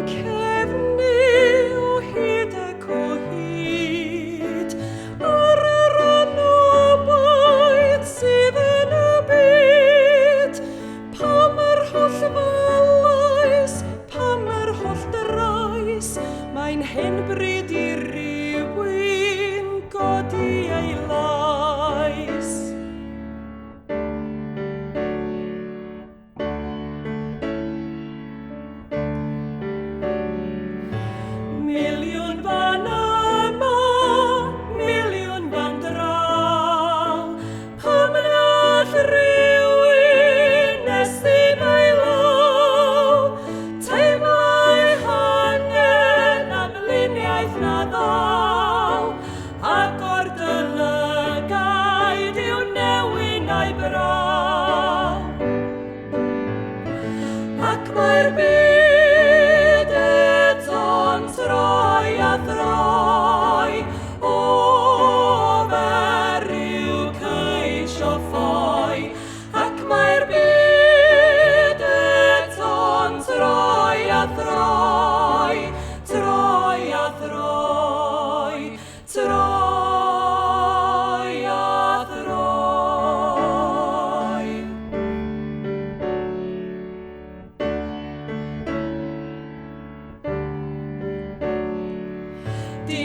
cefnu o hyd ac o hyd ar yr anobaid sydd yn y byd. Pam yr holl falais, pam yr holl drais, mae'n hyn bryd i rywun godi ei lais. Miliwn fan yma, miliwn fan draw, pam nad rywun estyn ei law, teimlai hangen am luniaeth na ddaw, ac o'r dylygaid i'w newyn a'i braw. Ac mae'r byd eto'n troi a throi, o fer i'w ceisio ffoi. Ac mae'r byd eto'n troi a throi, troi a throi, troi a throi. Di